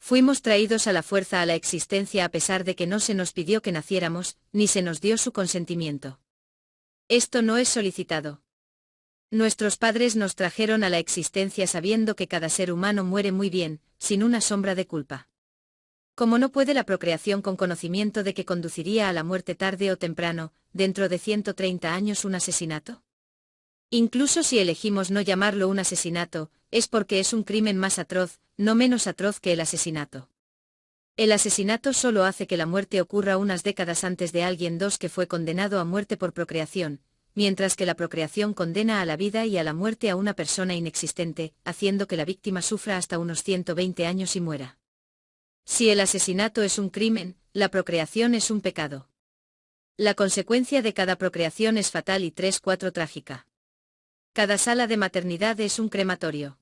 Fuimos traídos a la fuerza a la existencia a pesar de que no se nos pidió que naciéramos, ni se nos dio su consentimiento. Esto no es solicitado. Nuestros padres nos trajeron a la existencia sabiendo que cada ser humano muere muy bien, sin una sombra de culpa. Como no puede la procreación con conocimiento de que conduciría a la muerte tarde o temprano, dentro de 130 años un asesinato? Incluso si elegimos no llamarlo un asesinato, es porque es un crimen más atroz, no menos atroz que el asesinato. El asesinato solo hace que la muerte ocurra unas décadas antes de alguien que fue condenado a muerte por procreación, mientras que la procreación condena a la vida y a la muerte a una persona inexistente, haciendo que la víctima sufra hasta unos 120 años y muera. Si el asesinato es un crimen, la procreación es un pecado. La consecuencia de cada procreación es fatal y 3-4 trágica. Cada sala de maternidad es un crematorio.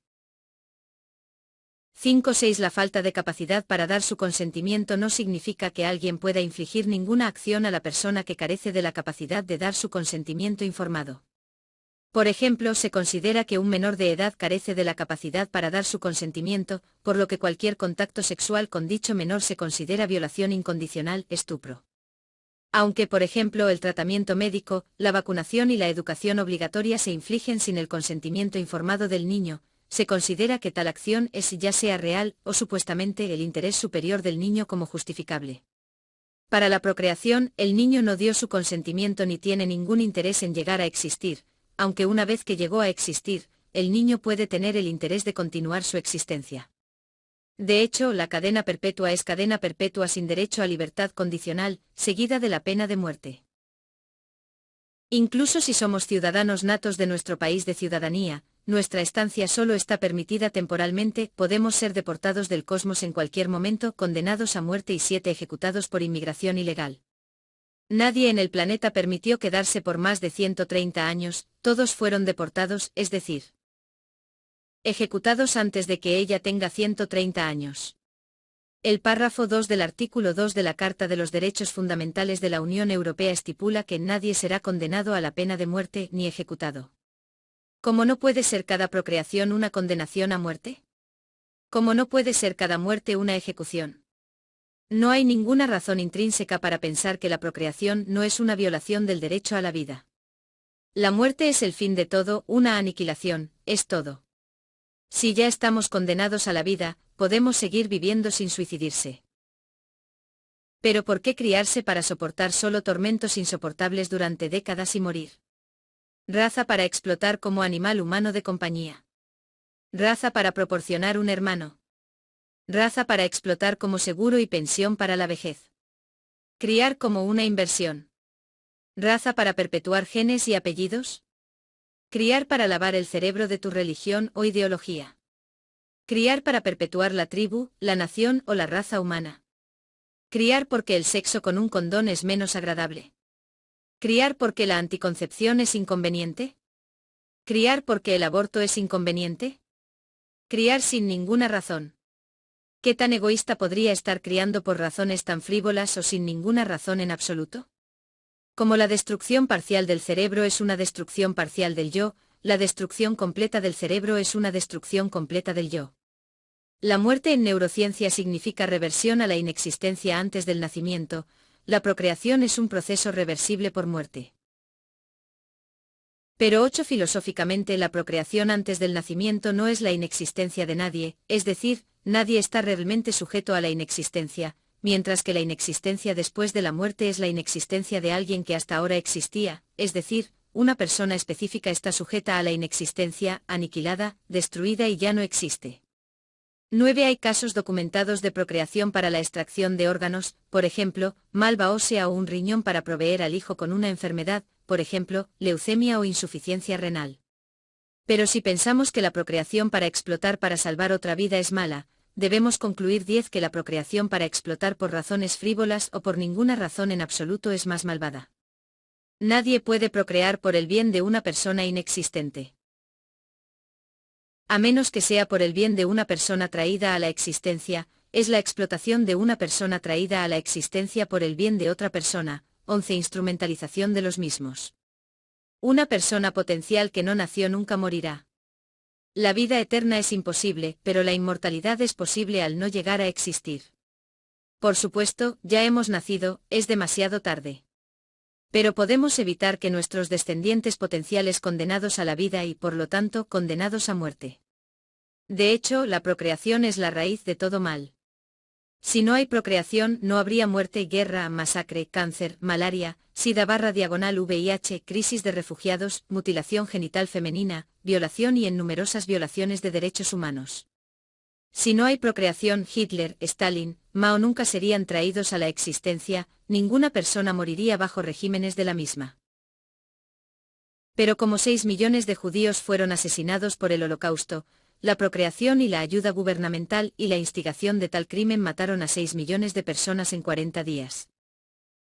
5-6 La falta de capacidad para dar su consentimiento no significa que alguien pueda infligir ninguna acción a la persona que carece de la capacidad de dar su consentimiento informado. Por ejemplo, se considera que un menor de edad carece de la capacidad para dar su consentimiento, por lo que cualquier contacto sexual con dicho menor se considera violación incondicional, estupro. Aunque, por ejemplo, el tratamiento médico, la vacunación y la educación obligatoria se infligen sin el consentimiento informado del niño, se considera que tal acción es ya sea real o supuestamente el interés superior del niño como justificable. Para la procreación, el niño no dio su consentimiento ni tiene ningún interés en llegar a existir, aunque una vez que llegó a existir, el niño puede tener el interés de continuar su existencia. De hecho, la cadena perpetua es cadena perpetua sin derecho a libertad condicional, seguida de la pena de muerte. Incluso si somos ciudadanos natos de nuestro país de ciudadanía, nuestra estancia solo está permitida temporalmente, podemos ser deportados del cosmos en cualquier momento, condenados a muerte y 7 ejecutados por inmigración ilegal. Nadie en el planeta permitió quedarse por más de 130 años, todos fueron deportados, es decir, ejecutados antes de que ella tenga 130 años. El párrafo 2 del artículo 2 de la Carta de los Derechos Fundamentales de la Unión Europea estipula que nadie será condenado a la pena de muerte ni ejecutado. ¿Cómo no puede ser cada procreación una condenación a muerte? ¿Cómo no puede ser cada muerte una ejecución? No hay ninguna razón intrínseca para pensar que la procreación no es una violación del derecho a la vida. La muerte es el fin de todo, una aniquilación, es todo. Si ya estamos condenados a la vida, podemos seguir viviendo sin suicidarse. Pero ¿por qué criarse para soportar solo tormentos insoportables durante décadas y morir? Raza para explotar como animal humano de compañía. Raza para proporcionar un hermano. Raza para explotar como seguro y pensión para la vejez. Criar como una inversión. Raza para perpetuar genes y apellidos. Criar para lavar el cerebro de tu religión o ideología. Criar para perpetuar la tribu, la nación o la raza humana. Criar porque el sexo con un condón es menos agradable. Criar porque la anticoncepción es inconveniente. Criar porque el aborto es inconveniente. Criar sin ninguna razón. ¿Qué tan egoísta podría estar criando por razones tan frívolas o sin ninguna razón en absoluto? Como la destrucción parcial del cerebro es una destrucción parcial del yo, la destrucción completa del cerebro es una destrucción completa del yo. La muerte en neurociencia significa reversión a la inexistencia antes del nacimiento, la procreación es un proceso reversible por muerte. Pero 8 Filosóficamente la procreación antes del nacimiento no es la inexistencia de nadie, es decir, nadie está realmente sujeto a la inexistencia, mientras que la inexistencia después de la muerte es la inexistencia de alguien que hasta ahora existía, es decir, una persona específica está sujeta a la inexistencia, aniquilada, destruida y ya no existe. 9 Hay casos documentados de procreación para la extracción de órganos, por ejemplo, malva ósea o un riñón para proveer al hijo con una enfermedad, por ejemplo, leucemia o insuficiencia renal. Pero si pensamos que la procreación para explotar para salvar otra vida es mala, debemos concluir 10 que la procreación para explotar por razones frívolas o por ninguna razón en absoluto es más malvada. Nadie puede procrear por el bien de una persona inexistente. A menos que sea por el bien de una persona traída a la existencia, es la explotación de una persona traída a la existencia por el bien de otra persona. 11 Instrumentalización de los mismos. Una persona potencial que no nació nunca morirá. La vida eterna es imposible, pero la inmortalidad es posible al no llegar a existir. Por supuesto, ya hemos nacido, es demasiado tarde. Pero podemos evitar que nuestros descendientes potenciales condenados a la vida y por lo tanto condenados a muerte. De hecho, la procreación es la raíz de todo mal. Si no hay procreación, no habría muerte, guerra, masacre, cáncer, malaria, SIDA/VIH, crisis de refugiados, mutilación genital femenina, violación y en numerosas violaciones de derechos humanos. Si no hay procreación, Hitler, Stalin, Mao nunca serían traídos a la existencia, ninguna persona moriría bajo regímenes de la misma. Pero como 6 millones de judíos fueron asesinados por el Holocausto, la procreación y la ayuda gubernamental y la instigación de tal crimen mataron a 6 millones de personas en 40 días.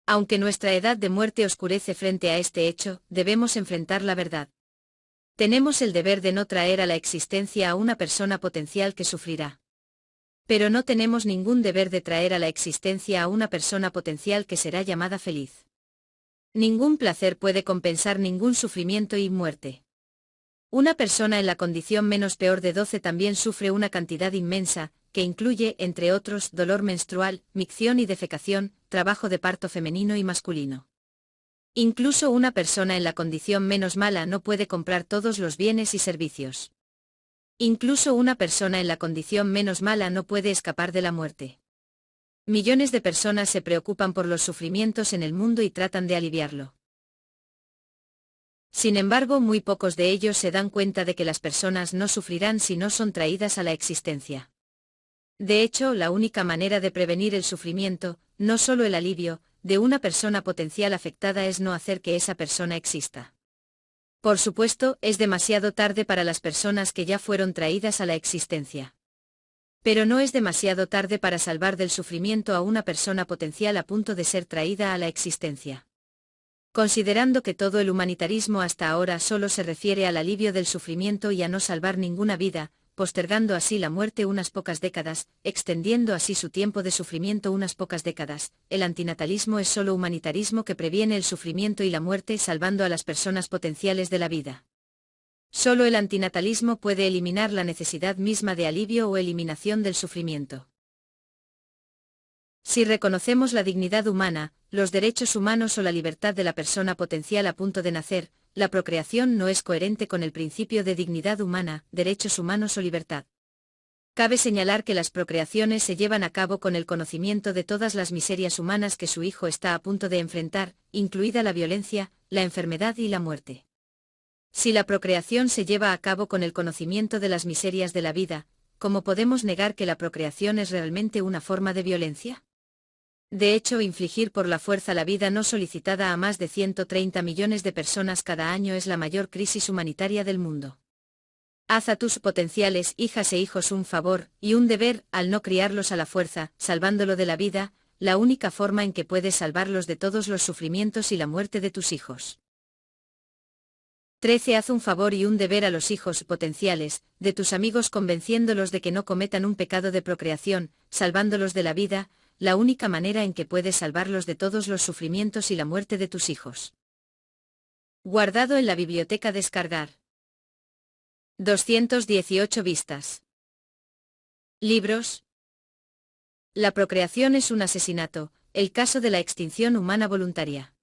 Aunque nuestra edad de muerte oscurece frente a este hecho, debemos enfrentar la verdad. Tenemos el deber de no traer a la existencia a una persona potencial que sufrirá. Pero no tenemos ningún deber de traer a la existencia a una persona potencial que será llamada feliz. Ningún placer puede compensar ningún sufrimiento y muerte. Una persona en la condición menos peor de 12 también sufre una cantidad inmensa, que incluye, entre otros, dolor menstrual, micción y defecación, trabajo de parto femenino y masculino. Incluso una persona en la condición menos mala no puede comprar todos los bienes y servicios. Incluso una persona en la condición menos mala no puede escapar de la muerte. Millones de personas se preocupan por los sufrimientos en el mundo y tratan de aliviarlo. Sin embargo, muy pocos de ellos se dan cuenta de que las personas no sufrirán si no son traídas a la existencia. De hecho, la única manera de prevenir el sufrimiento, no solo el alivio, de una persona potencial afectada es no hacer que esa persona exista. Por supuesto, es demasiado tarde para las personas que ya fueron traídas a la existencia. Pero no es demasiado tarde para salvar del sufrimiento a una persona potencial a punto de ser traída a la existencia. Considerando que todo el humanitarismo hasta ahora solo se refiere al alivio del sufrimiento y a no salvar ninguna vida, postergando así la muerte unas pocas décadas, extendiendo así su tiempo de sufrimiento unas pocas décadas, el antinatalismo es solo humanitarismo que previene el sufrimiento y la muerte salvando a las personas potenciales de la vida. Solo el antinatalismo puede eliminar la necesidad misma de alivio o eliminación del sufrimiento. Si reconocemos la dignidad humana, los derechos humanos o la libertad de la persona potencial a punto de nacer, la procreación no es coherente con el principio de dignidad humana, derechos humanos o libertad. Cabe señalar que las procreaciones se llevan a cabo con el conocimiento de todas las miserias humanas que su hijo está a punto de enfrentar, incluida la violencia, la enfermedad y la muerte. Si la procreación se lleva a cabo con el conocimiento de las miserias de la vida, ¿cómo podemos negar que la procreación es realmente una forma de violencia? De hecho, infligir por la fuerza la vida no solicitada a más de 130 millones de personas cada año es la mayor crisis humanitaria del mundo. Haz a tus potenciales hijas e hijos un favor y un deber al no criarlos a la fuerza, salvándolo de la vida, la única forma en que puedes salvarlos de todos los sufrimientos y la muerte de tus hijos. 13. Haz un favor y un deber a los hijos potenciales, de tus amigos convenciéndolos de que no cometan un pecado de procreación, salvándolos de la vida, la única manera en que puedes salvarlos de todos los sufrimientos y la muerte de tus hijos. Guardado en la biblioteca descargar. 218 vistas. Libros. La procreación es un asesinato, el caso de la extinción humana voluntaria.